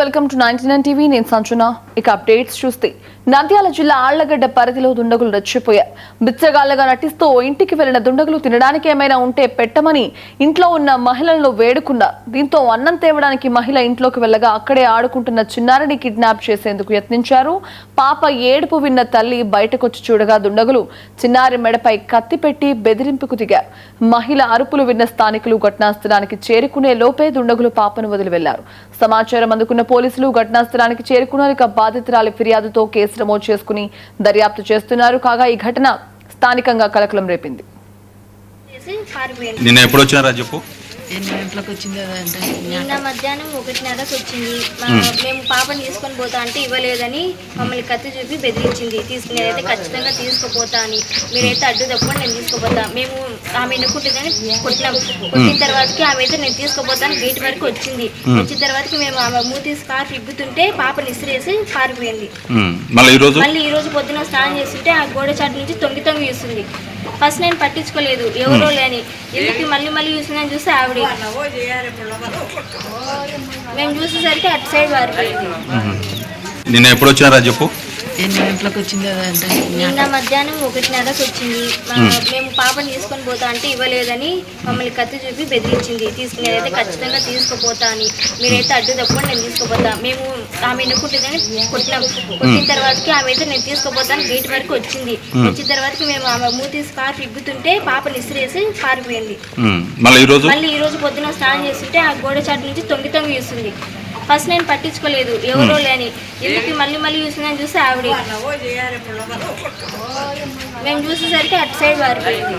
Welcome to 99 TV. నేను సంచున. ఇక updates చూస్తే నంద్యాల జిల్లా ఆళ్లగడ్డ పరిధిలో దుండగులు రెచ్చిపోయారు. బిచ్చగాళ్లుగా నటిస్తూ ఇంటికి వెళ్లిన దుండగులు తినడానికి ఏమైనా ఉంటే పెట్టమని ఇంట్లో ఉన్న మహిళలను వేడుకున్నారు. దీంతో అన్నం తేవడానికి మహిళ ఇంట్లోకి వెళ్లగా అక్కడే ఆడుకుంటున్న చిన్నారిని కిడ్నాప్ చేసేందుకు యత్నించారు. పాప ఏడుపు విన్న తల్లి బయటకొచ్చి చూడగా దుండగులు చిన్నారి మెడపై కత్తి పెట్టి బెదిరింపుకు దిగారు. మహిళ అరుపులు విన్న స్థానికులు ఘటనా స్థలానికి చేరుకునే లోపే దుండగులు పాపను వదిలి వెళ్లారు. సమాచారం అందుకున్న పోలీసులు ఘటనా స్థలానికి చేరుకున్నారు. ఇక బాధితురాలి ఫిర్యాదుతో కేసు నమోదు చేసుకుని దర్యాప్తు చేస్తున్నారు. కాగా ఈ ఘటన స్థానికంగా కలకలం రేపింది. నిన్న ఎప్పుడు వచ్చారా చెప్పు? నిన్న మధ్యాహ్నం 1:30కి వచ్చింది. మేము పాపని తీసుకొని పోతా అంటే ఇవ్వలేదని మమ్మల్ని కత్తి చూపి బెదిరించింది. నేనైతే ఖచ్చితంగా తీసుకుపోతా అని, మీరైతే అడ్డు తప్పని నేను తీసుకుపోతా. మేము ఆమె ఎన్నుకుంటుందని కొట్టినాం. కొట్టిన తర్వాతకి ఆమె అయితే నేను తీసుకుపోతాను గేట్ వరకు వచ్చింది. వచ్చిన తర్వాతకి మేము ఆమె మూతి స్కార్ఫ్ ఇగ్గుతుంటే పాపని ఇసిరేసి పారిపోయింది. మళ్ళీ ఈ రోజు పొద్దున స్నానం చేస్తుంటే ఆ గోడ చాటు నుంచి తొంగి చూస్తుంది. ఫస్ట్ నేను పట్టించుకోలేదు, ఎవరో లేని, ఎందుకు మళ్ళీ చూసిందని చూస్తే ఆవిడ. మేము చూసేసరికి అటు సైడ్ వారిపోయింది. నిన్న ఎప్పుడు వచ్చారా చెప్పు? నిన్న మధ్యాహ్నం 1:30కి వచ్చింది. మేము పాపని తీసుకొని పోతా అంటే ఇవ్వలేదని మమ్మల్ని కత్తి చూపి బెదిరించింది. నేనైతే ఖచ్చితంగా తీసుకుపోతా అని, మీరైతే అడ్డు తప్పని నేను తీసుకుపోతా. మేము ఆమె ఎన్నుకుంటుందని కొట్టినాం. కొట్టిన తర్వాతకి ఆమె అయితే నేను తీసుకుపోతాను గేట్ వరకు వచ్చింది. వచ్చిన తర్వాతకి మేము ఆమె మూతి స్కార్ఫ్ ఇగ్గుతుంటే పాపని ఇసిరేసి పారిపోయింది. మళ్ళీ ఈ రోజు పొద్దున స్నానం చేస్తుంటే ఆ గోడ చాటు నుంచి తొంగి చూస్తుంది. ఫస్ట్ నేను పట్టించుకోలేదు, ఎవరో లేని, ఎందుకు మళ్ళీ చూసిందని చూస్తే ఆవిడ. మేము చూసేసరికి అటు సైడ్ వారిపోయింది.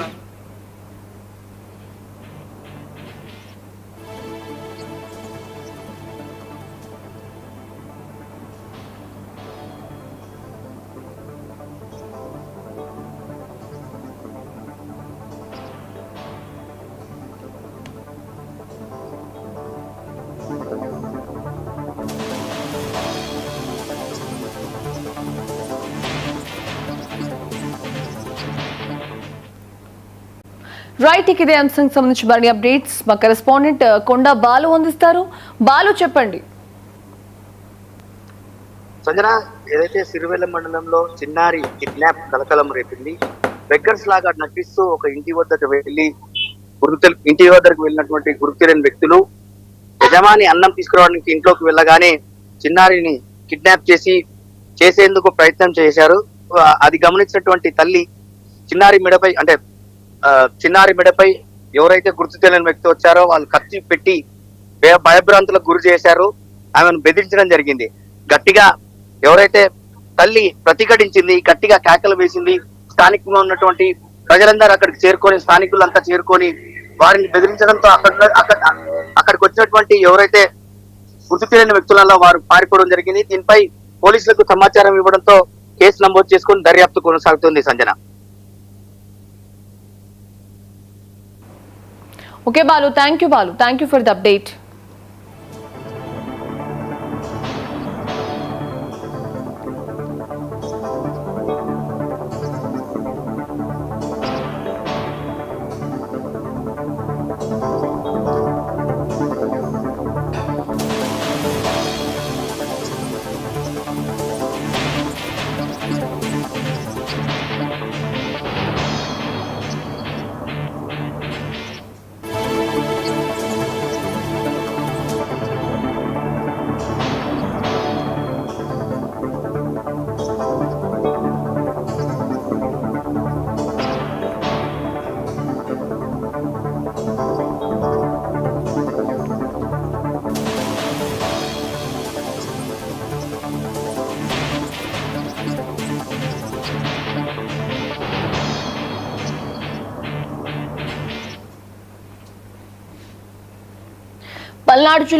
రైట్, ఇదే అంశానికి సంబంధించి మరిన్ని అప్డేట్స్ మా కరెస్పాండెంట్ కొండ బాలు అందిస్తారు. బాలు, చెప్పండి. సంజన, ఏదైతే సిరివెల్ల మండలంలో చిన్నారి కిడ్నాప్ కలకలం రేపింది. బెగ్గర్స్ లాగా నటిస్తూ ఒక ఇంటి వద్దకు వెళ్ళినటువంటి గుర్తు తెలియని వ్యక్తులు యజమాని అన్నం తీసుకురావడానికి ఇంట్లోకి వెళ్ళగానే చిన్నారిని కిడ్నాప్ చేసేందుకు ప్రయత్నం చేశారు. అది గమనించినటువంటి తల్లి చిన్నారి మెడపై ఎవరైతే గుర్తు తెలియని వ్యక్తి వచ్చారో వాళ్ళు కత్తి పెట్టి భయభ్రాంతులకు గురి చేశారు. ఆమెను బెదిరించడం జరిగింది. గట్టిగా ఎవరైతే తల్లి ప్రతిఘటించింది, గట్టిగా కేకలు వేసింది. స్థానికంగా ఉన్నటువంటి ప్రజలందరూ స్థానికులంతా చేరుకొని వారిని బెదిరించడంతో అక్కడికి వచ్చినటువంటి ఎవరైతే గుర్తు తెలియని వ్యక్తులలో వారు పారిపోవడం జరిగింది. దీనిపై పోలీసులకు సమాచారం ఇవ్వడంతో కేసు నమోదు చేసుకుని దర్యాప్తు కొనసాగుతుంది. Sanjana. Okay Balu, thank you for the update. Palnadu జిల్లా